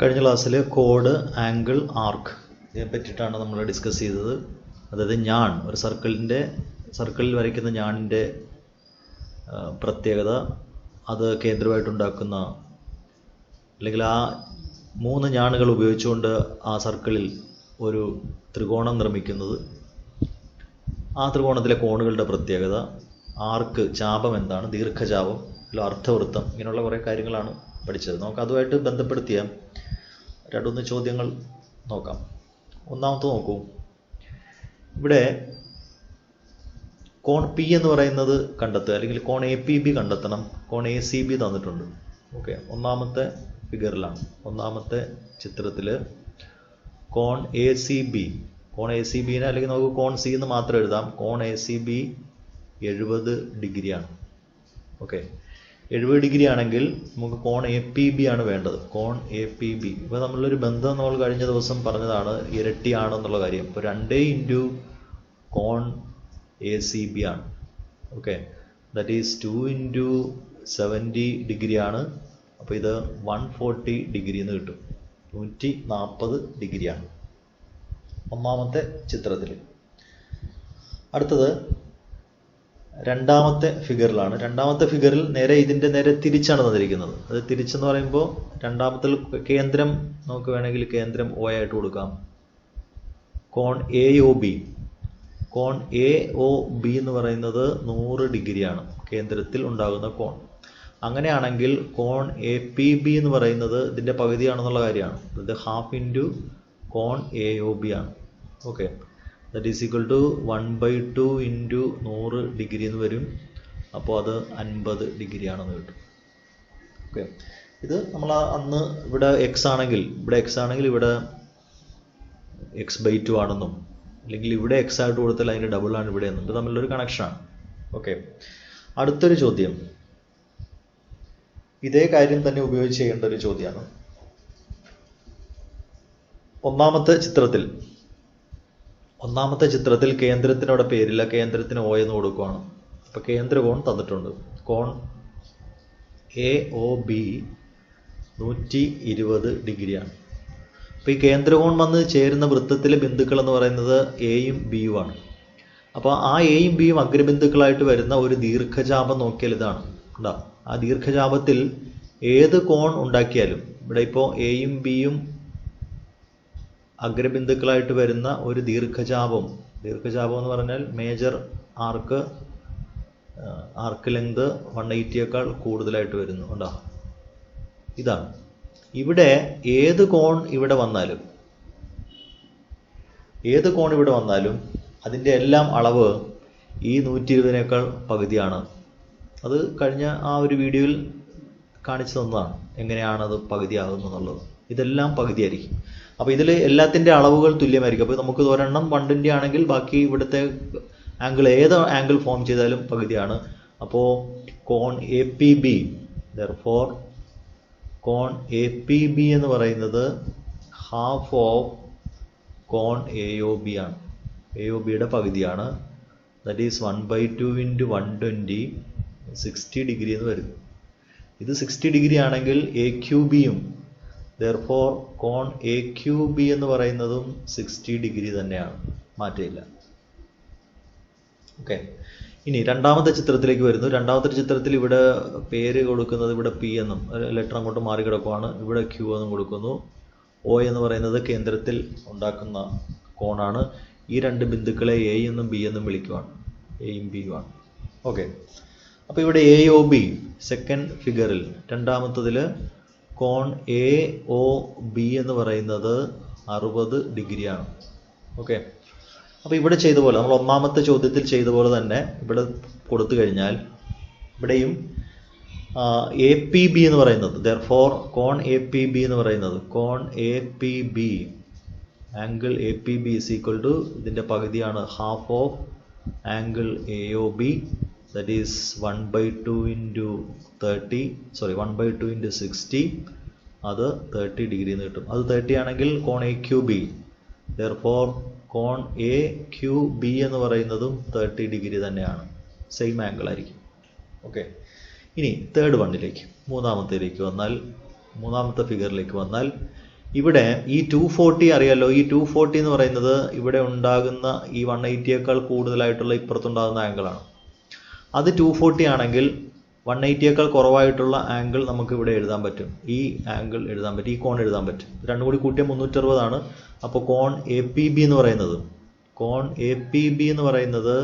കഴിഞ്ഞ ക്ലാസ്സിൽ code, angle, ആർക്ക് ഇതിനെ പറ്റിയിട്ടാണ് നമ്മൾ ഡിസ്കസ് ചെയ്തത്. അതായത് ഞാൺ, ഒരു സർക്കിളിൽ വരയ്ക്കുന്ന ഞാണിൻ്റെ പ്രത്യേകത, അത് കേന്ദ്രമായിട്ടുണ്ടാക്കുന്ന അല്ലെങ്കിൽ ആ 3 ഞാണുകൾ ഉപയോഗിച്ചുകൊണ്ട് ആ സർക്കിളിൽ ഒരു ത്രികോണം നിർമ്മിക്കുന്നത്, ആ ത്രികോണത്തിലെ കോണുകളുടെ പ്രത്യേകത, ആർക്ക് ചാപം എന്താണ്, ദീർഘചാപം, അർദ്ധവൃത്തം, ഇങ്ങനെയുള്ള കുറേ കാര്യങ്ങളാണ് പഠിച്ചത്. നമുക്ക് അതുമായിട്ട് ബന്ധപ്പെടുത്തിയ 2-3 ചോദ്യങ്ങൾ നോക്കാം. ഒന്നാമത്തെ നോക്കൂ. ഇവിടെ കോൺ പി എന്ന് പറയുന്നത് കണ്ടെത്തുക, അല്ലെങ്കിൽ കോൺ എ പി ബി കണ്ടെത്തണം. കോൺ എ സി ബി തന്നിട്ടുണ്ട്. ഓക്കെ, ഒന്നാമത്തെ ഫിഗറിലാണ്, ഒന്നാമത്തെ ചിത്രത്തിൽ കോൺ എ സി ബി, കോൺ എ സി ബിനെ അല്ലെങ്കിൽ നമുക്ക് കോൺ സി എന്ന് മാത്രം എഴുതാം. കോൺ എ സി ബി 70 ഡിഗ്രിയാണ്. ഓക്കെ, 70 ഡിഗ്രി ആണെങ്കിൽ നമുക്ക് കോൺ എ പി ബി ആണ് വേണ്ടത്. കോൺ എ പി ബി, ഇപ്പോൾ നമ്മളൊരു ബന്ധം നമ്മൾ കഴിഞ്ഞ ദിവസം പറഞ്ഞതാണ്, ഇരട്ടിയാണെന്നുള്ള കാര്യം. ഇപ്പോൾ 2 ഇൻറ്റു കോൺ എ സി ബി ആണ്. ഓക്കെ, ദാറ്റ് ഈസ് 2 ഇൻറ്റു 70 ഡിഗ്രിയാണ്. അപ്പോൾ ഇത് 140 ഡിഗ്രി എന്ന് കിട്ടും. 140 ഡിഗ്രിയാണ് ഒന്നാമത്തെ ചിത്രത്തിൽ. അടുത്തത് രണ്ടാമത്തെ ഫിഗറിലാണ്. രണ്ടാമത്തെ ഫിഗറിൽ ഇതിൻ്റെ നേരെ തിരിച്ചാണ് തന്നിരിക്കുന്നത്. അത് തിരിച്ചെന്ന് പറയുമ്പോൾ രണ്ടാമത്തിൽ കേന്ദ്രം നമുക്ക് വേണമെങ്കിൽ കേന്ദ്രം ഒ ആയിട്ട് കൊടുക്കാം. കോൺ എ ഒ ബി, കോൺ എ ഒ ബി എന്ന് പറയുന്നത് 100 ഡിഗ്രിയാണ് കേന്ദ്രത്തിൽ ഉണ്ടാകുന്ന കോൺ. അങ്ങനെയാണെങ്കിൽ കോൺ എ പി ബി എന്ന് പറയുന്നത് ഇതിൻ്റെ പകുതിയാണെന്നുള്ള കാര്യമാണ്. ഇത് ഹാഫ് ഇൻറ്റു കോൺ എ ഒ ബി ആണ്. Okay, that is equal to 1/2 into 100 degree എന്ന് വരും. അപ്പോൾ അത് 50 ഡിഗ്രിയാണെന്ന് കിട്ടും. ഓക്കെ, ഇത് നമ്മൾ അന്ന് ഇവിടെ എക്സ് ആണെങ്കിൽ ഇവിടെ x/2 ആണെന്നും, അല്ലെങ്കിൽ ഇവിടെ എക്സ് ആയിട്ട് കൊടുത്താൽ അതിൻ്റെ ഡബിളാണ് ഇവിടെ എന്നും, ഇത് തമ്മിലൊരു കണക്ഷനാണ്. ഓക്കെ, അടുത്തൊരു ചോദ്യം ഇതേ കാര്യം തന്നെ ഉപയോഗിച്ച് ചെയ്യേണ്ട ഒരു ചോദ്യമാണ്. ഒന്നാമത്തെ ചിത്രത്തിൽ കേന്ദ്രത്തിനോടെ പേരില്ല, കേന്ദ്രത്തിന് O എന്ന് കൊടുക്കുകയാണ്. അപ്പോൾ കേന്ദ്രകോൺ തന്നിട്ടുണ്ട്. കോൺ എ ഒ ബി 120 ഡിഗ്രിയാണ്. അപ്പോൾ ഈ കേന്ദ്രകോൺ വന്ന് ചേരുന്ന വൃത്തത്തിലെ ബിന്ദുക്കൾ എന്ന് പറയുന്നത് എയും ബിയും ആണ്. അപ്പോൾ ആ എയും ബിയും അഗ്രബിന്ദുക്കളായിട്ട് വരുന്ന ഒരു ദീർഘചാപം നോക്കിയാൽ ഇതാണ്. ഉണ്ടാ, ആ ദീർഘചാപത്തിൽ ഏത് കോൺ ഉണ്ടാക്കിയാലും, ഇവിടെ ഇപ്പോൾ എയും ബിയും അഗ്രബിന്ദുക്കളായിട്ട് വരുന്ന ഒരു ദീർഘചാപം എന്ന് പറഞ്ഞാൽ മേജർ ആർക്ക് ലെങ്ത് 180യേക്കാൾ കൂടുതലായിട്ട് വരുന്നു. ഉണ്ടാ, ഇതാണ്. ഇവിടെ ഏത് കോൺ ഇവിടെ വന്നാലും അതിൻ്റെ എല്ലാം അളവ് ഈ 120നേക്കാൾ പകുതിയാണ്. അത് കഴിഞ്ഞ ആ ഒരു വീഡിയോയിൽ കാണിച്ചു തന്നതാണ്, എങ്ങനെയാണത് പകുതിയാകുന്നുള്ളത്. ഇതെല്ലാം പകുതിയായിരിക്കും. അപ്പോൾ ഇതിൽ എല്ലാത്തിൻ്റെ അളവുകൾ തുല്യമായിരിക്കും. അപ്പോൾ നമുക്ക് ഒരെണ്ണം 120 ആണെങ്കിൽ ബാക്കി ഇവിടുത്തെ ആംഗിൾ, ഏത് ആംഗിൾ ഫോം ചെയ്താലും പകുതിയാണ്. അപ്പോൾ കോൺ എ പി ബി, ദെർഫോർ കോൺ എ പി ബി എന്ന് പറയുന്നത് ഹാഫ് ഓഫ് കോൺ എ ഒ ബി ആണ്. എ ഒ ബിയുടെ പകുതിയാണ്. ദാറ്റ് ഈസ് 1/2 ഇൻറ്റു 120, 60 ഡിഗ്രി എന്ന് വരും. ഇത് 60 ഡിഗ്രി ആണെങ്കിൽ എ ക്യു ബിയും, ദെർഫോർ കോൺ എ ക്യു ബി എന്ന് പറയുന്നതും 60 ഡിഗ്രി തന്നെയാണ്, മാറ്റമില്ല. ഓക്കെ, ഇനി രണ്ടാമത്തെ ചിത്രത്തിലേക്ക് വരുന്നു. രണ്ടാമത്തെ ചിത്രത്തിൽ ഇവിടെ പേര് കൊടുക്കുന്നത് ഇവിടെ പി എന്നും, ലെറ്റർ അങ്ങോട്ട് മാറി കിടക്കുവാണ്. ഇവിടെ ക്യൂ എന്നും കൊടുക്കുന്നു. ഒ എന്ന് പറയുന്നത് കേന്ദ്രത്തിൽ ഉണ്ടാക്കുന്ന കോണാണ്. ഈ 2 ബിന്ദുക്കളെ എ എന്നും ബി എന്നും വിളിക്കുവാണ്, എയും ബിയും ആണ്. ഓക്കെ, അപ്പോൾ ഇവിടെ എ ഒ ബി സെക്കൻഡ് ഫിഗറിൽ രണ്ടാമത്തതിൽ കോൺ എ ഒ ബി എന്ന് പറയുന്നത് 60 ഡിഗ്രിയാണ്. ഓക്കെ, അപ്പോൾ ഇവിടെ ചെയ്ത പോലെ, നമ്മൾ ഒന്നാമത്തെ ചോദ്യത്തിൽ ചെയ്ത പോലെ തന്നെ ഇവിടെ കൊടുത്തു കഴിഞ്ഞാൽ ഇവിടെയും എ പി ബി എന്ന് പറയുന്നത്, ദെർഫോർ കോൺ എ പി ബി എന്ന് പറയുന്നത്, കോൺ A P B, angle A P B is equal to ഇതിൻ്റെ പകുതിയാണ് half of angle A O B, that is 1/2 into 60, അത് 30 ഡിഗ്രി എന്ന് കിട്ടും. അത് 30 ആണെങ്കിൽ കോൺ എ ക്യു ബി, ദെർഫോർ കോൺ എ ക്യു ബി എന്ന് പറയുന്നതും 30 ഡിഗ്രി തന്നെയാണ്, സെയിം ആംഗിൾ ആയിരിക്കും. ഓക്കെ, ഇനി തേർഡ് വണ്ണിലേക്ക്, മൂന്നാമത്തെ ഫിഗറിലേക്ക് വന്നാൽ ഇവിടെ ഈ 240 അറിയാലോ, ഈ 240 എന്ന് പറയുന്നത് ഇവിടെ ഉണ്ടാകുന്ന ഈ 180യേക്കാൾ കൂടുതലായിട്ടുള്ള ഇപ്പുറത്തുണ്ടാകുന്ന ആംഗിളാണ്. അത് 240 ആണെങ്കിൽ 180യേക്കാൾ കുറവായിട്ടുള്ള ആംഗിൾ നമുക്ക് ഇവിടെ എഴുതാൻ പറ്റും. ഈ ആംഗിൾ എഴുതാൻ പറ്റും, ഈ കോൺ എഴുതാൻ പറ്റും. രണ്ടും കൂടി കൂട്ടിയ 360 ആണ്. അപ്പോൾ കോൺ APB എന്ന് പറയുന്നത്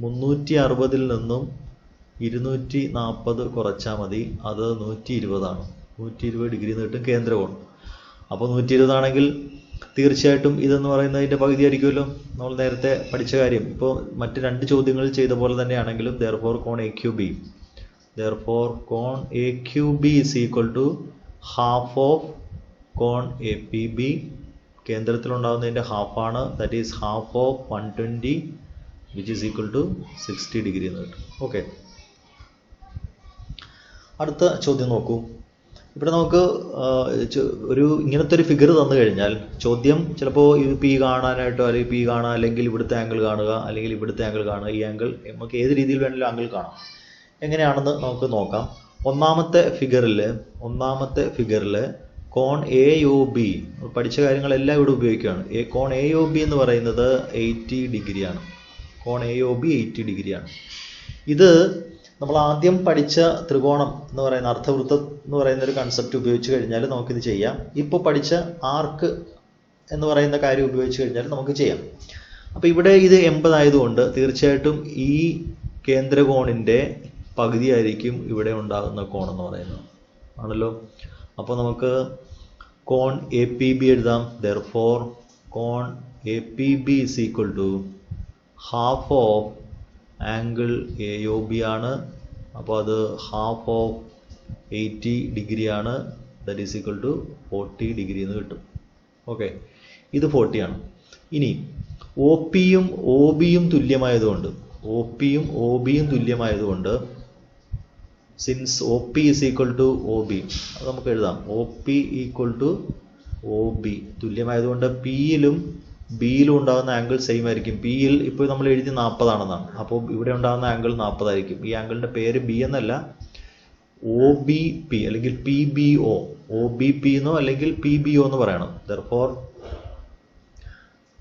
360 നിന്നും 240 കുറച്ചാൽ മതി, അത് 120 ആണ്. 120 ഡിഗ്രി എന്ന് കിട്ടും കേന്ദ്രകോൺ. അപ്പോൾ 120 ആണെങ്കിൽ തീർച്ചയായിട്ടും ഇതെന്ന് പറയുന്നതിൻ്റെ പകുതി ആയിരിക്കുമല്ലോ, നമ്മൾ നേരത്തെ പഠിച്ച കാര്യം. ഇപ്പോൾ മറ്റ് രണ്ട് ചോദ്യങ്ങളിൽ ചെയ്ത പോലെ തന്നെയാണെങ്കിലും therefore കോൺ AQB is equal to half of കോൺ APB. കേന്ദ്രത്തിലുണ്ടാകുന്നതിൻ്റെ ഹാഫാണ്, that is half of 120 which is equal to 60 degree എന്ന് കിട്ടും. ഓക്കെ, അടുത്ത ചോദ്യം നോക്കൂ. ഇവിടെ നമുക്ക് ഇങ്ങനത്തെ ഒരു ഫിഗർ തന്നു കഴിഞ്ഞാൽ ചോദ്യം ചിലപ്പോൾ ഇത് പി കാണാനായിട്ടോ അല്ലെങ്കിൽ പി കാണുക, അല്ലെങ്കിൽ ഇവിടുത്തെ ആംഗിൾ കാണുക, അല്ലെങ്കിൽ ഇവിടുത്തെ ആംഗിൾ കാണുക. ഈ ആംഗിൾ നമുക്ക് ഏത് രീതിയിൽ വേണമെങ്കിലും ആംഗിൾ കാണാം. എങ്ങനെയാണെന്ന് നമുക്ക് നോക്കാം. ഒന്നാമത്തെ ഫിഗറിൽ കോൺ AOB പഠിച്ച കാര്യങ്ങളെല്ലാം ഇവിടെ ഉപയോഗിക്കുകയാണ്. കോൺ AOB എന്ന് പറയുന്നത് 80 ഡിഗ്രിയാണ്. കോൺ AOB 80 ഡിഗ്രിയാണ്. ഇത് നമ്മൾ ആദ്യം പഠിച്ച ത്രികോണം എന്ന് പറയുന്ന അർദ്ധവൃത്തം എന്ന് പറയുന്ന ഒരു കൺസെപ്റ്റ് ഉപയോഗിച്ച് കഴിഞ്ഞാൽ നമുക്കിത് ചെയ്യാം. ഇപ്പോൾ പഠിച്ച ആർക്ക് എന്ന് പറയുന്ന കാര്യം ഉപയോഗിച്ച് കഴിഞ്ഞാൽ നമുക്ക് ചെയ്യാം. അപ്പോൾ ഇവിടെ ഇത് 80 ആയതുകൊണ്ട് തീർച്ചയായിട്ടും ഈ കേന്ദ്രകോണിൻ്റെ പകുതിയായിരിക്കും ഇവിടെ ഉണ്ടാകുന്ന കോൺ എന്ന് പറയുന്നത് ആണല്ലോ. അപ്പോൾ നമുക്ക് കോൺ APB എഴുതാം. therefore കോൺ APB is equal to half of angle AOB ആണ്. അപ്പോൾ അത് ഹാഫ് ഓഫ് 80 ഡിഗ്രി ആണ്. That is equal to 40 degree എന്ന് കിട്ടും. ഓക്കെ, ഇത് 40 ആണ്. ഇനി OPയും OBയും തുല്യമായതുകൊണ്ട് since OP is equal to OB, അത് നമുക്ക് എഴുതാം. OP equal to OB തുല്യമായതുകൊണ്ട് പിയിലും ബിയിലും ഉണ്ടാകുന്ന ആംഗിൾ സെയിം ആയിരിക്കും. പിയിൽ ഇപ്പോൾ നമ്മൾ എഴുതി 40 ആണെന്നാണ്. അപ്പോൾ ഇവിടെ ഉണ്ടാകുന്ന ആംഗിൾ 40 ആയിരിക്കും. ഈ ആംഗിളിൻ്റെ പേര് ബി എന്നല്ല, OBP അല്ലെങ്കിൽ PBO, OBP എന്നോ അല്ലെങ്കിൽ PBO എന്ന് പറയണം.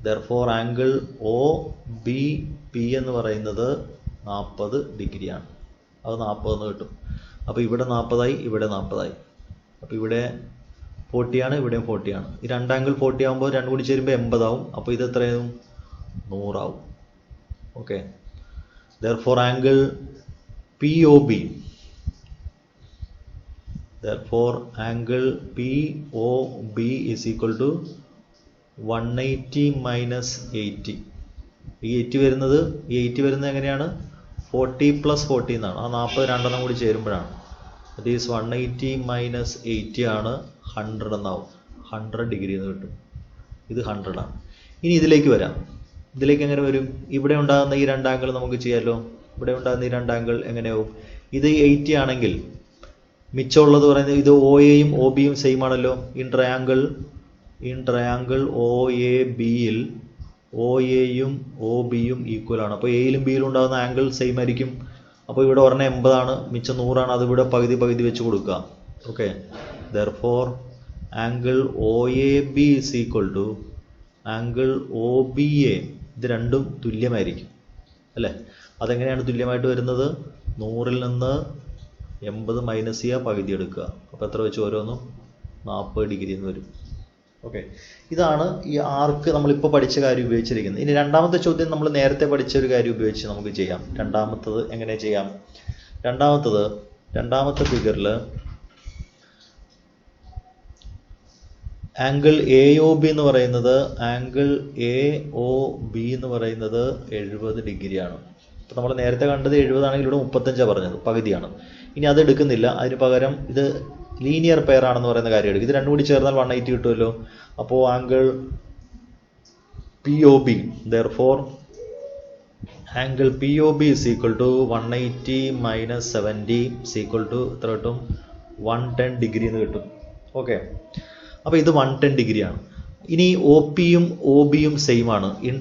therefore ആംഗിൾ OBP എന്ന് പറയുന്നത് 40 ഡിഗ്രിയാണ്. അത് 40 എന്ന് കിട്ടും. അപ്പോൾ ഇവിടെ 40 ഇവിടെ 40. അപ്പോൾ ഇവിടെ 40 ആണ്, ഇവിടെയും 40 ആണ്. ഈ രണ്ട് ആംഗിൾ 40 ആകുമ്പോൾ രണ്ടും കൂടി ചേരുമ്പോൾ 80 ആവും. അപ്പോൾ ഇത് എത്രയാവും? 100 ആവും. Okay, therefore angle POB is equal to 180 minus 80. ഈ 80 വരുന്നത് എങ്ങനെയാണ്? 40 plus 40 എന്നാണ്. ആ 40 രണ്ടെണ്ണം കൂടി ചേരുമ്പോഴാണ്. ദാറ്റ് ഈസ് 180 minus 80 ആണ്, 100 എന്നാവും. 100 ഡിഗ്രി എന്ന് കിട്ടും. ഇത് 100 ആണ്. ഇനി ഇതിലേക്ക് വരാം. ഇതിലേക്ക് എങ്ങനെ വരും? ഇവിടെ ഉണ്ടാകുന്ന ഈ രണ്ട് ആംഗിൾ നമുക്ക് ചെയ്യാമല്ലോ. ഇവിടെ ഉണ്ടാകുന്ന ഈ രണ്ട് ആംഗിൾ എങ്ങനെയാവും? ഇത് 80 ആണെങ്കിൽ മിച്ചമുള്ളത് പറയുന്നത് ഇത് OAയും OBയും സെയിം ആണല്ലോ. ഇൻ ട്രയാങ്കിൾ OABയിൽ OAയും OBയും ഈക്വൽ ആണ്. അപ്പോൾ എയിലും ബിയിലും ഉണ്ടാകുന്ന ആംഗിൾ സെയിം ആയിരിക്കും. അപ്പോൾ ഇവിടെ ഒരെണ്ണം 80 ആണ്, മിച്ചം 100 ആണ്. അത് ഇവിടെ പകുതി വെച്ച് കൊടുക്കുക. Okay, therefore angle OAB is equal to angle OBA. ഇത് രണ്ടും തുല്യമായിരിക്കും അല്ലേ? അതെങ്ങനെയാണ് തുല്യമായിട്ട് വരുന്നത്? 100ൽ നിന്ന് 80 മൈനസ് ചെയ്യുക, പകുതി എടുക്കുക. അപ്പോൾ എത്ര വെച്ച് ഓരോന്നും 40 ഡിഗ്രി എന്ന് വരും. ഓക്കെ, ഇതാണ് ഈ ആർക്ക് നമ്മളിപ്പോൾ പഠിച്ച കാര്യം ഉപയോഗിച്ചിരിക്കുന്നത്. ഇനി രണ്ടാമത്തെ ചോദ്യം നമ്മൾ നേരത്തെ പഠിച്ച ഒരു കാര്യം ഉപയോഗിച്ച് നമുക്ക് ചെയ്യാം. രണ്ടാമത്തത് എങ്ങനെ ചെയ്യാം? രണ്ടാമത്തെ ഫിഗറിൽ ആംഗിൾ AOB എന്ന് പറയുന്നത് 70 ഡിഗ്രിയാണ്. അപ്പോൾ നമ്മൾ നേരത്തെ കണ്ടത് 70 ആണെങ്കിൽ ഇവിടെ 35 പറഞ്ഞത്, പകുതിയാണ്. ഇനി അത് എടുക്കുന്നില്ല, അതിന് പകരം ഇത് ലീനിയർ പെയർ ആണെന്ന് പറയുന്ന കാര്യം എടുക്കും. ഇത് രണ്ടും കൂടി ചേർന്നാൽ 180 കിട്ടുമല്ലോ. അപ്പോൾ angle POB, therefore angle POB is equal to 180 minus 70 is equal to എത്ര കിട്ടും? 110 ഡിഗ്രി എന്ന് കിട്ടും. ഓക്കെ, അപ്പോൾ ഇത് 110 ഡിഗ്രിയാണ്. ഇനി OPയും OBയും സെയിം ആണ്. ഇൻ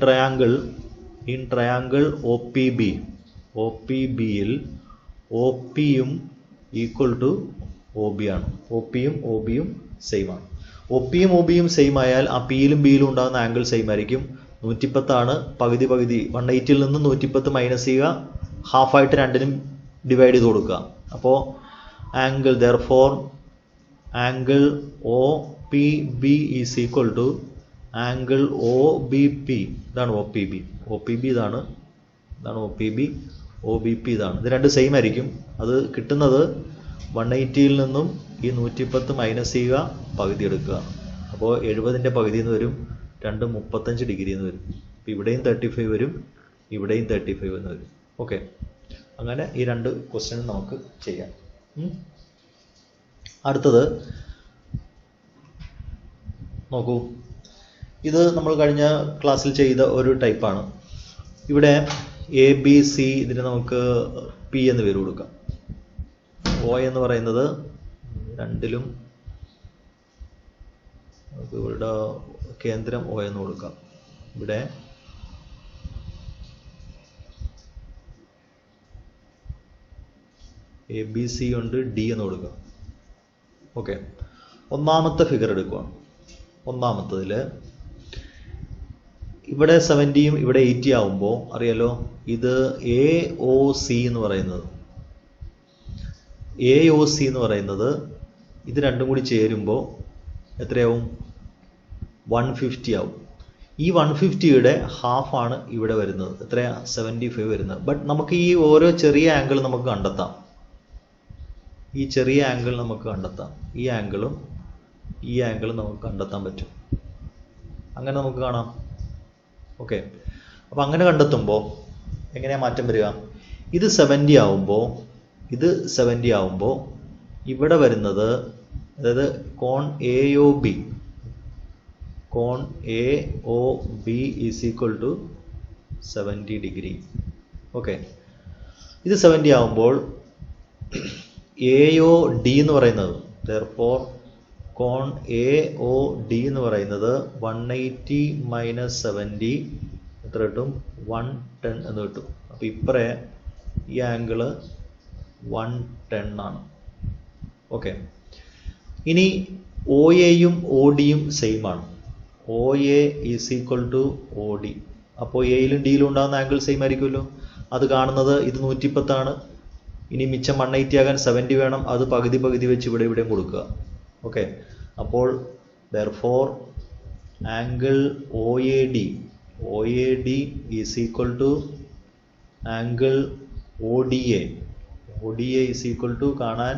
ട്രയാങ്കിൾ OPBയിൽ OPയും ഈക്വൽ ടു OB ആണ്. OPയും OBയും സെയിം ആണ്. ഒ പിയും ഒ ബിയും സെയിം ആയാൽ ആ പിയിലും ബിയിലും ഉണ്ടാകുന്ന ആംഗിൾ സെയിം ആയിരിക്കും. 110 പകുതി 180 നിന്ന് 110 മൈനസ് ചെയ്യുക, ഹാഫായിട്ട് രണ്ടിനും ഡിവൈഡ് ചെയ്ത് കൊടുക്കുക. അപ്പോൾ angle therefore angle O P B is equal to angle O B P. ഇതാണ് O P B. O P B ഇതാണ് O P B. O B P ഇതാണ്. ഇത് രണ്ട് സെയിം ആയിരിക്കും. അത് കിട്ടുന്നത് 180 നിന്നും ഈ 110 മൈനസ് ചെയ്യുക, പകുതി എടുക്കുക. അപ്പോൾ 70 പകുതി എന്ന് വരും, 35 ഡിഗ്രി എന്ന് വരും. അപ്പോൾ ഇവിടെയും 35 വരും, ഇവിടെയും 35 എന്ന് വരും. ഓക്കെ, അങ്ങനെ ഈ രണ്ട് ക്വസ്റ്റ്യൻ നമുക്ക് ചെയ്യാം. അടുത്തത് നോക്കൂ, ഇത് നമ്മൾ കഴിഞ്ഞ ക്ലാസ്സിൽ ചെയ്ത ഒരു ടൈപ്പാണ്. ഇവിടെ എ ബി സി, ഇതിന് നമുക്ക് പി എന്ന് പേര് കൊടുക്കാം. ഒ എന്ന് പറയുന്നത് രണ്ടിലും നമുക്ക് ഇവിടെ കേന്ദ്രം ഒ എന്ന് കൊടുക്കാം. ഇവിടെ എ ബി സി ഉണ്ട്, ഡി എന്ന് കൊടുക്കാം. ഓക്കെ, ഒന്നാമത്തെ ഫിഗർ എടുക്കുകയാണ്. ഒന്നാമത്തതിൽ ഇവിടെ 70യും ഇവിടെ 80 ആവുമ്പോൾ അറിയാലോ, ഇത് എ ഒ സി എന്ന് പറയുന്നത്, എ ഒ സി എന്ന് പറയുന്നത് ഇത് രണ്ടും കൂടി ചേരുമ്പോൾ എത്രയാവും? 150 ആവും. ഈ 150യുടെ ഹാഫാണ് ഇവിടെ വരുന്നത്. എത്രയാ? 75 വരുന്നത്. ബട്ട് നമുക്ക് ഈ ഓരോ ചെറിയ ആംഗിൾ നമുക്ക് കണ്ടെത്താം. ഈ ചെറിയ ആംഗിൾ നമുക്ക് കണ്ടെത്താം. ഈ ആംഗിളും ഈ ആംഗിളും നമുക്ക് കണ്ടെത്താൻ പറ്റും. അങ്ങനെ നമുക്ക് കാണാം. ഓക്കെ, അപ്പോൾ അങ്ങനെ കണ്ടെത്തുമ്പോൾ എങ്ങനെയാണ് മാറ്റം വരിക? ഇത് 70 ആവുമ്പോൾ ഇവിടെ വരുന്നത്, അതായത് കോൺ എ ഒ ബി, കോൺ A O B is equal to 70 degree. Okay, ഇത് 70 ആവുമ്പോൾ എ ഒ ഡി എന്ന് പറയുന്നത്, ദെർഫോർ കോൺ എ ഒ ഡി എന്ന് പറയുന്നത് 180 മൈനസ് 70 എത്ര കിട്ടും? 110 എന്ന് കിട്ടും. അപ്പോൾ ഇപ്പറേ ഈ ആംഗിള് 110 ആണ്. ഓക്കെ, ഇനി ഒ എയും ഒ ഡിയും സെയിം ആണ്. O A is equal to O D. അപ്പോൾ എയിലും ഡിയിലും ഉണ്ടാകുന്ന ആംഗിൾ സെയിം ആയിരിക്കുമല്ലോ. അത് കാണുന്നത് ഇത് 110 ആണ്. ഇനി മിച്ചം 180 ആകാൻ 70 വേണം. അത് പകുതി വെച്ച് ഇവിടെയും കൊടുക്കുക. ഓക്കെ, അപ്പോൾ therefore angle O A D is equal to angle O D A is equal to, കാണാൻ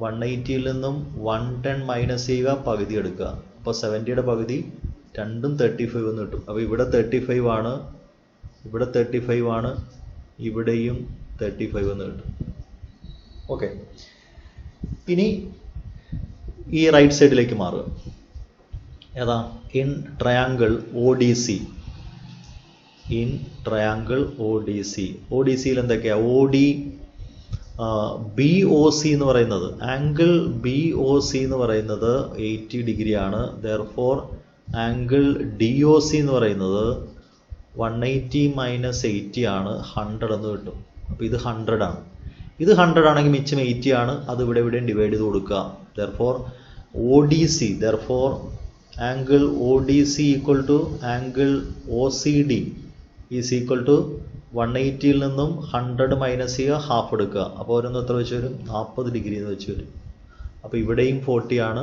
180യിൽ നിന്നും 110 മൈനസ് ചെയ്യുക, പകുതി എടുക്കുക. അപ്പോൾ 70യുടെ പകുതി, രണ്ടും 35 എന്ന് കിട്ടും. അപ്പോൾ ഇവിടെ 35 ആണ്, ഇവിടെ 35 ആണ്, ഇവിടെയും 35 എന്ന് കിട്ടും. ഓക്കെ, ഇനി ഈ റൈറ്റ് സൈഡിലേക്ക് മാറുക. ഏതാ? In triangle O D C. In triangle O D C. O D സിയിൽ എന്തൊക്കെയാണ്? O D B O C എന്ന് പറയുന്നത്, ആംഗിൾ ബി ഒ സി എന്ന് പറയുന്നത് 80 ഡിഗ്രിയാണ്. Therefore angle D O C എന്ന് പറയുന്നത് 180 മൈനസ് 80 ആണ്, 100 എന്ന് കിട്ടും. അപ്പോൾ ഇത് 100 ആണ്. ഇത് 100 ആണെങ്കിൽ മിച്ചം 80 ആണ്. അത് ഇവിടെയും ഡിവൈഡ് ചെയ്ത് കൊടുക്കുക. Therefore O D C, therefore angle O D C equal to angle O C D is equal to 180യിൽ നിന്നും 100 മൈനസ് ചെയ്യുക, ഹാഫ് എടുക്കുക. അപ്പോൾ ഓരോന്നും എത്ര വെച്ച് വരും? 40 ഡിഗ്രി എന്ന് വെച്ച് വരും. അപ്പോൾ ഇവിടെയും 40 ആണ്,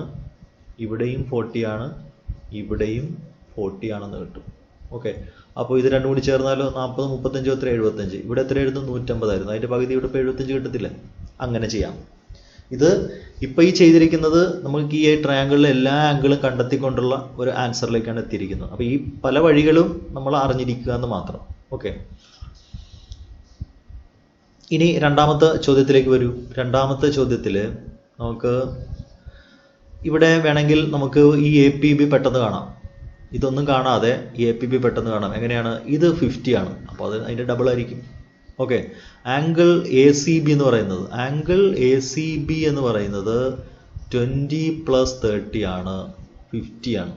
ഇവിടെയും 40 ആണ്, ഇവിടെയും 40 ആണെന്ന് കിട്ടും. ഓക്കെ, അപ്പോൾ ഇത് രണ്ടും കൂടി ചേർന്നാലോ 40 35 എത്ര? 75. ഇവിടെ എത്ര എഴുതും? 150 ആയിരുന്നു. അതിൻ്റെ പകുതി ഇവിടെ ഇപ്പോൾ 75 കിട്ടത്തില്ലേ? അങ്ങനെ ചെയ്യാം. ഇത് ഇപ്പോൾ ഈ ചെയ്തിരിക്കുന്നത് നമുക്ക് ഈ ട്രയാങ്കിളിലെ എല്ലാ ആംഗിളും കണ്ടെത്തിക്കൊണ്ടുള്ള ഒരു ആൻസറിലേക്കാണ് എത്തിയിരിക്കുന്നത്. അപ്പോൾ ഈ പല വഴികളും നമ്മൾ അറിഞ്ഞിരിക്കുക എന്ന് മാത്രം. ഓക്കെ, ഇനി രണ്ടാമത്തെ ചോദ്യത്തിലേക്ക് വരൂ. രണ്ടാമത്തെ ചോദ്യത്തിൽ നമുക്ക് ഇവിടെ വേണമെങ്കിൽ നമുക്ക് ഈ എ പി ബി പെട്ടെന്ന് കാണാം. ഇതൊന്നും കാണാതെ ഈ എ പി ബി പെട്ടെന്ന് കാണാം. എങ്ങനെയാണ്? ഇത് 50 ആണ്, അപ്പോൾ അത് അതിൻ്റെ ഡബിൾ ആയിരിക്കും. Okay, angle A C B എന്ന് പറയുന്നത്, ആംഗിൾ എ സി ബി എന്ന് പറയുന്നത് 20 + 30 ആണ്, 50 ആണ്.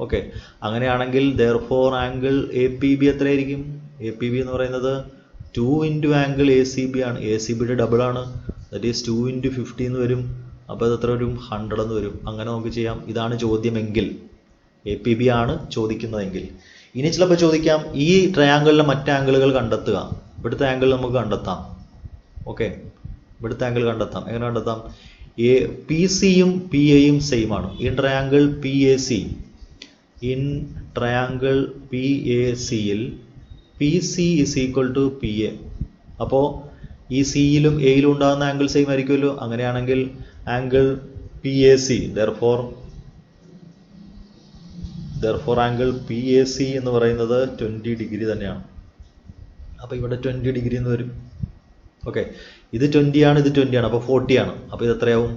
ഓക്കെ, അങ്ങനെയാണെങ്കിൽ therefore angle A P B എത്രയായിരിക്കും? എ പി ബി എന്ന് പറയുന്നത് 2 × ആംഗിൾ എ സി ബി ആണ്. എ സി ബിയുടെ ഡബിൾ ആണ്. ദാറ്റ് ഈസ് 2 × 50 എന്ന് വരും. അപ്പോൾ ഇത് എത്ര വരും? 100 എന്ന് വരും. അങ്ങനെ നമുക്ക് ചെയ്യാം. ഇതാണ് ചോദ്യമെങ്കിൽ, APB ആണ് ചോദിക്കുന്നതെങ്കിൽ. ഇനി ചിലപ്പോൾ ചോദിക്കാം ഈ ട്രയാങ്കിളിലെ മറ്റ് ആംഗിളുകൾ കണ്ടെത്തുക. ഇവിടുത്തെ ആംഗിൾ നമുക്ക് കണ്ടെത്താം. ഓക്കെ, ഇവിടുത്തെ ആംഗിൾ കണ്ടെത്താം. എങ്ങനെ കണ്ടെത്താം? PC യും PA യും സെയിം ആണ്. In triangle PAC, in triangle PACയിൽ PC is equal to PA. അപ്പോൾ ഈ സിയിലും എയിലും ഉണ്ടാകുന്ന ആംഗിൾ സെയിം ആയിരിക്കുമല്ലോ. അങ്ങനെയാണെങ്കിൽ angle PAC, therefore angle PAC എന്ന് പറയുന്നത് 20 ഡിഗ്രി തന്നെയാണ്. അപ്പോൾ ഇവിടെ 20 ഡിഗ്രി എന്ന് വരും. ഓക്കെ, ഇത് 20 ആണ്, ഇത് 20 ആണ്, അപ്പോൾ 40 ആണ്. അപ്പോൾ ഇത് എത്രയാവും?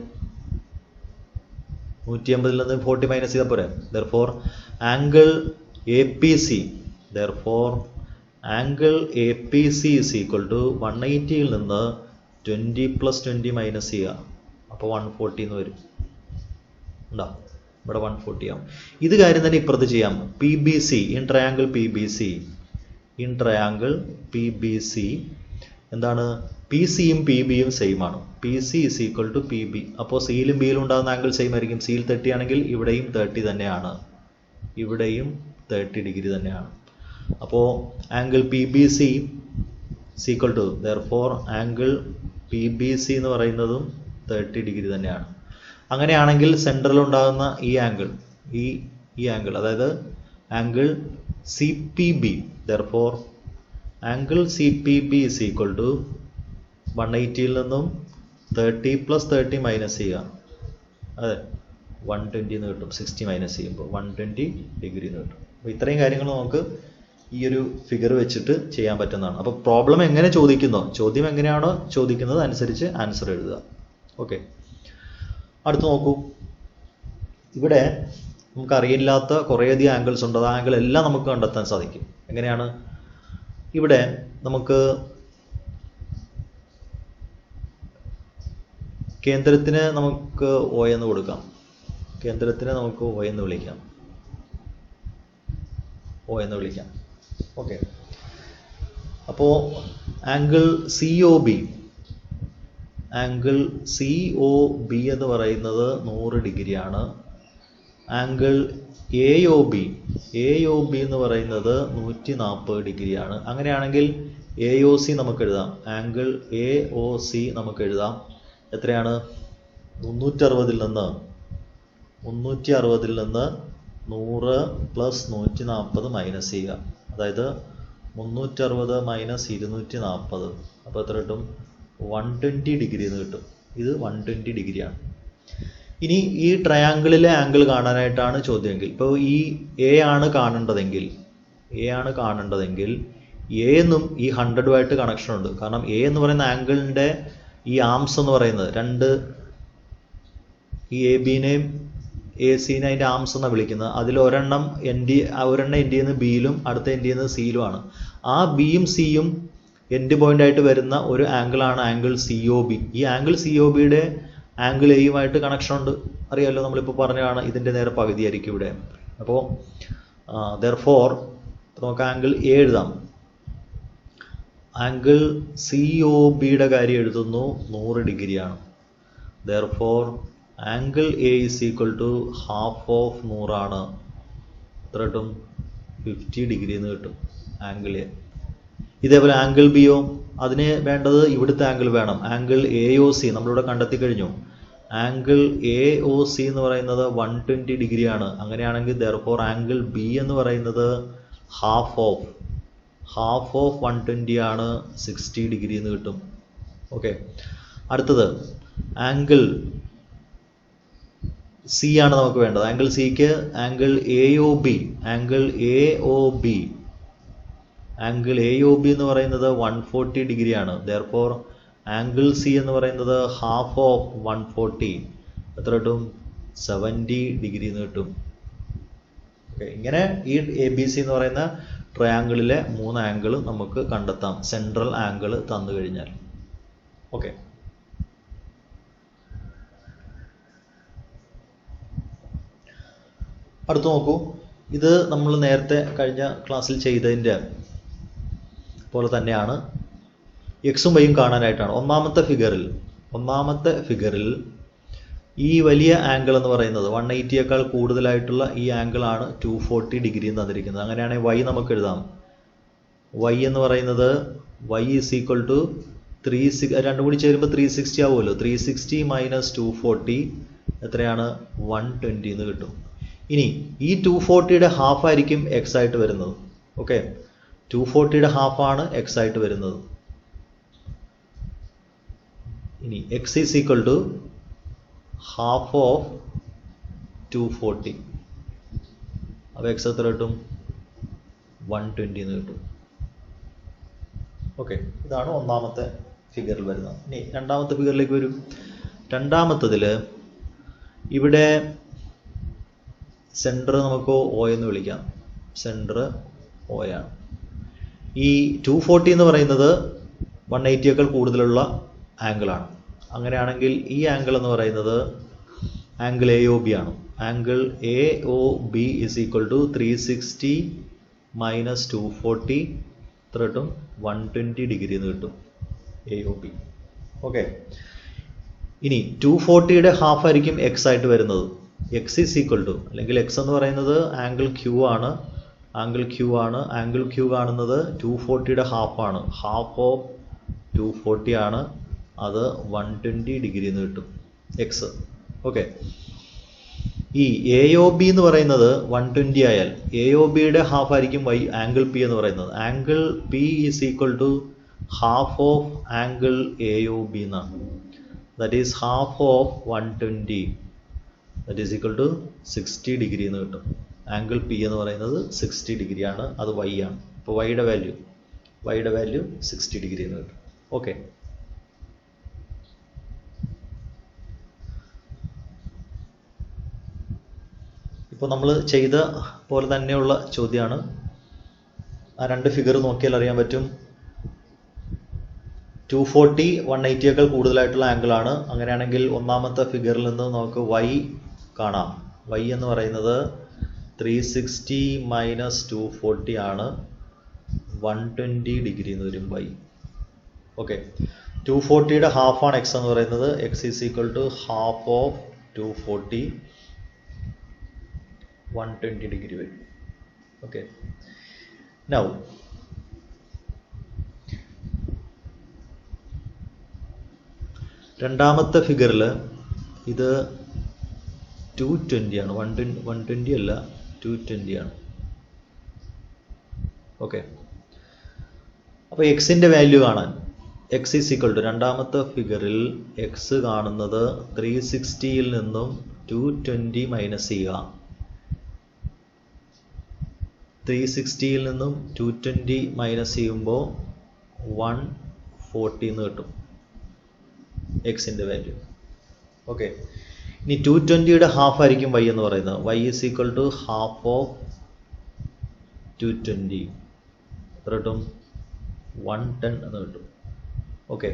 180 നിന്ന് 40 മൈനസ് ചെയ്താൽ പോരെ. therefore angle APC is equal to 180യിൽ നിന്ന് 20 + 20 മൈനസ് ചെയ്യുക. അപ്പോൾ 140 എന്ന് വരും. ഉണ്ടോ? ഇവിടെ 140 ആവും. ഇത് കാര്യം തന്നെ ഇപ്പുറത്ത് ചെയ്യാം. PBC, ഇൻ ട്രയാങ്കിൾ PBC എന്താണ്? PC യും PB യും സെയിം ആണ്. PC is equal to PB. അപ്പോൾ സിയിലും ബിയിലും ഉണ്ടാകുന്ന ആംഗിൾ സെയിം ആയിരിക്കും. സിയിൽ 30 ആണെങ്കിൽ ഇവിടെയും 30 തന്നെയാണ്, ഇവിടെയും 30 ഡിഗ്രി തന്നെയാണ്. അപ്പോൾ angle PBC is equal to, therefore angle PBC എന്ന് പറയുന്നതും 30 ഡിഗ്രി തന്നെയാണ്. അങ്ങനെയാണെങ്കിൽ സെൻട്രൽ ഉണ്ടാകുന്ന ഈ ആംഗിൾ അതായത് angle CPB, therefore angle CPB is equal to 180യിൽ നിന്നും 30 + 30 മൈനസ് ചെയ്യുക. അതെ, 120 എന്ന് കിട്ടും. 60 മൈനസ് ചെയ്യുമ്പോൾ 120 ഡിഗ്രി എന്ന് കിട്ടും. അപ്പോൾ ഇത്രയും കാര്യങ്ങൾ നമുക്ക് ഈ ഒരു ഫിഗർ വെച്ചിട്ട് ചെയ്യാൻ പറ്റുന്നതാണ്. അപ്പോൾ പ്രോബ്ലം എങ്ങനെ ചോദിക്കുന്നോ, ചോദ്യം എങ്ങനെയാണോ ചോദിക്കുന്നത് അനുസരിച്ച് ആൻസർ എഴുതുക. ഓക്കെ, അടുത്ത് നോക്കൂ. ഇവിടെ നമുക്ക് അറിയില്ലാത്ത കുറേയധികം ആംഗിൾസ് ഉണ്ട്. ആ ആംഗിൾ എല്ലാം നമുക്ക് കണ്ടെത്താൻ സാധിക്കും. എങ്ങനെയാണ്? ഇവിടെ നമുക്ക് കേന്ദ്രത്തിന് നമുക്ക് O എന്ന് കൊടുക്കാം. കേന്ദ്രത്തിന് നമുക്ക് O എന്ന് വിളിക്കാം. ഓക്കെ, അപ്പോൾ ആംഗിൾ COB എന്ന് പറയുന്നത് 100 ഡിഗ്രിയാണ്. ആംഗിൾ AOB എന്ന് പറയുന്നത് 140 ഡിഗ്രിയാണ്. അങ്ങനെയാണെങ്കിൽ AOC നമുക്ക് എഴുതാം. ആംഗിൾ AOC നമുക്ക് എഴുതാം. എത്രയാണ്? 360ൽ നിന്ന് 100 + 140 മൈനസ് ചെയ്യുക. അതായത് 360 മൈനസ് 240, അപ്പോൾ എത്ര കിട്ടും? 120 ഡിഗ്രി എന്ന് കിട്ടും. ഇത് 120 ഡിഗ്രിയാണ്. ഇനി ഈ ട്രയാങ്കിളിലെ ആംഗിൾ കാണാനായിട്ടാണ് ചോദ്യമെങ്കിൽ, ഇപ്പോൾ ഈ A ആണ് കാണേണ്ടതെങ്കിൽ A എന്നും ഈ 100ഉമായിട്ട് കണക്ഷൻ ഉണ്ട്. കാരണം A എന്ന് പറയുന്ന ആംഗിളിൻ്റെ ഈ ആംസ് എന്ന് പറയുന്നത് ഈ ABനെയും AC-നെ അതിൻ്റെ ആംസ് എന്നാണ് വിളിക്കുന്നത്. അതിൽ ഒരെണ്ണം എൻഡിൽ നിന്ന് ബിയിലും അടുത്ത എൻഡിൽ നിന്ന് സിയിലുമാണ്. ആ ബിയും സിയും എൻഡ് പോയിന്റ് ആയിട്ട് വരുന്ന ഒരു ആംഗിളാണ് ആംഗിൾ COB. ഈ ആംഗിൾ COBയുടെ ആംഗിൾ എയുമായിട്ട് കണക്ഷൻ ഉണ്ട്. അറിയാമല്ലോ, നമ്മളിപ്പോൾ പറഞ്ഞതാണ്. ഇതിൻ്റെ നേരെ പകുതിയായിരിക്കും ഇവിടെ. അപ്പോൾ therefore നമുക്ക് ആംഗിൾ A എഴുതാം. ആംഗിൾ COBയുടെ കാര്യം എഴുതുന്നു, 100 ഡിഗ്രിയാണ്. therefore angle A is equal to half of 100 ആണ്. എത്ര കിട്ടും? 50 ഡിഗ്രി എന്ന് കിട്ടും ആംഗിൾ A. ഇതേപോലെ ആംഗിൾ BO, അതിന് വേണ്ടത് ഇവിടുത്തെ ആംഗിൾ വേണം. ആംഗിൾ AOC നമ്മളിവിടെ കണ്ടെത്തി കഴിഞ്ഞു. ആംഗിൾ AOC എന്ന് പറയുന്നത് 120 ഡിഗ്രിയാണ്. അങ്ങനെയാണെങ്കിൽ therefore ആംഗിൾ B എന്ന് പറയുന്നത് ഹാഫ് ഓഫ് 120 ആണ്, 60 ഡിഗ്രി എന്ന് കിട്ടും. ഓക്കെ, അടുത്തത് ആംഗിൾ C ആണ് നമുക്ക് വേണ്ടത്. ആംഗിൾ സിക്ക് ആംഗിൾ AOB എന്ന് പറയുന്നത് 140 ഡിഗ്രിയാണ്. therefore ആംഗിൾ C എന്ന് പറയുന്നത് ഹാഫ് ഓഫ് 140, എത്ര കിട്ടും? 70 ഡിഗ്രി എന്ന് കിട്ടും. ഓക്കെ, ഇങ്ങനെ ഈ ABC എന്ന് പറയുന്ന ട്രയാങ്കിളിലെ 3 ആംഗിൾ നമുക്ക് കണ്ടെത്താം, സെൻട്രൽ ആംഗിൾ തന്നു കഴിഞ്ഞാൽ. ഓക്കെ, അടുത്ത് നോക്കൂ. ഇത് നമ്മൾ നേരത്തെ കഴിഞ്ഞ ക്ലാസ്സിൽ ചെയ്തതിൻ്റെ പോലെ തന്നെയാണ്. എക്സും വൈയും കാണാനായിട്ടാണ്. ഒന്നാമത്തെ ഫിഗറിൽ ഈ വലിയ ആംഗിൾ എന്ന് പറയുന്നത് 180യേക്കാൾ കൂടുതലായിട്ടുള്ള ഈ ആംഗിൾ ആണ് 240 ഡിഗ്രി എന്ന് തന്നിരിക്കുന്നത്. അങ്ങനെയാണെങ്കിൽ y നമുക്ക് എഴുതാം. y എന്ന് പറയുന്നത് y ഈസ് ഈക്വൽ ടു രണ്ടും കൂടി ചേരുമ്പോൾ 360 ആവുമല്ലോ. 360 മൈനസ് 240 എത്രയാണ്? 120 എന്ന് കിട്ടും. ഇനി ഈ 240യുടെ ഹാഫ് ആയിരിക്കും എക്സ് ആയിട്ട് വരുന്നത്. ഓക്കെ, 240യുടെ ഹാഫ് ആണ് എക്സ് ആയിട്ട് വരുന്നത്. ഇനി X is equal to half of 240. അപ്പോൾ എക്സ് എത്ര കിട്ടും? 120 എന്ന് കിട്ടും. ഓക്കെ, ഇതാണ് ഒന്നാമത്തെ ഫിഗറിൽ വരുന്നത്. ഇനി രണ്ടാമത്തെ ഫിഗറിലേക്ക് വരും. രണ്ടാമത്തതിൽ ഇവിടെ സെൻറ്റർ നമുക്ക് ഒ എന്ന് വിളിക്കാം. സെൻറ്റർ ഒ ആണ്. ഈ 240 എന്ന് പറയുന്നത് 180യേക്കാൾ കൂടുതലുള്ള ആംഗിളാണ്. അങ്ങനെയാണെങ്കിൽ ഈ ആംഗിൾ എന്ന് പറയുന്നത് ആംഗിൾ എ ഒ ബി ആണ്. Angle A O B is equal to 360 minus 240 എത്ര കിട്ടും? 120 ഡിഗ്രി എന്ന് കിട്ടും എ ഒ ബി. ഓക്കെ, ഇനി 240യുടെ ഹാഫ് ആയിരിക്കും എക്സ് ആയിട്ട് വരുന്നത്. എക്സ് ഈസ് ഈക്വൽ ടു, അല്ലെങ്കിൽ എക്സ് എന്ന് പറയുന്നത് ആംഗിൾ ക്യൂ ആണ്. ആംഗിൾ ക്യൂ കാണുന്നത് 240യുടെ ഹാഫ് ആണ്. ഹാഫ് ഓഫ് 240 ആണ്. അത് 120 ഡിഗ്രി എന്ന് കിട്ടും എക്സ്. ഓക്കെ, ഈ എ ഒ ബി എന്ന് പറയുന്നത് 120 ആയാൽ എ ഒ ബിയുടെ ഹാഫ് ആയിരിക്കും വൈ ആംഗിൾ പി എന്ന് പറയുന്നത്. Angle P is equal to half of angle A O B എന്നാണ്. That is half of 120, that is equal to 60 degree എന്ന് കിട്ടും. ആംഗിൾ പി എന്ന് പറയുന്നത് 60 ഡിഗ്രിയാണ്. അത് വൈ ആണ്. അപ്പോൾ വൈയുടെ വാല്യൂ 60 ഡിഗ്രി എന്ന് കിട്ടും. ഓക്കെ, ഇപ്പോൾ നമ്മൾ ചെയ്ത പോലെ തന്നെയുള്ള ചോദ്യമാണ്. ആ രണ്ട് ഫിഗർ നോക്കിയാൽ അറിയാൻ പറ്റും. 240 180യേക്കാൾ കൂടുതലായിട്ടുള്ള ആംഗിൾ ആണ്. അങ്ങനെയാണെങ്കിൽ ഒന്നാമത്തെ ഫിഗറിൽ നിന്ന് നമുക്ക് y കാണാം. y എന്ന് പറയുന്നത് 360 മൈനസ് 240 ആണ്. 120 ഡിഗ്രി എന്ന് വരും y. ഓക്കെ, 240യുടെ ഹാഫ് ആണ് എക്സ് എന്ന് പറയുന്നത്. X is equal to half of 240, 120 degree വരും. ഓക്കെ, നൗ രണ്ടാമത്തെ ഫിഗറിൽ ഇത് 220 ആണ്. 120 അല്ല, 220 ആണ്. ഓക്കെ, അപ്പോൾ എക്സിൻ്റെ വാല്യൂ കാണാൻ എക്സ് ഈസ് ഈക്വൽ ടു, രണ്ടാമത്തെ ഫിഗറിൽ എക്സ് കാണുന്നത് 360യിൽ നിന്നും 220 മൈനസ് ചെയ്യുക. 360യിൽ നിന്നും 220 മൈനസ് ചെയ്യുമ്പോൾ 140 എന്ന് കിട്ടും എക്സിൻ്റെ വാല്യൂ. ഓക്കെ, ഇനി 220യുടെ ഹാഫ് ആയിരിക്കും y എന്ന് പറയുന്നത്. y is equal to half of 220 എത്ര കിട്ടും? 110 എന്ന് കിട്ടും. ഓക്കെ,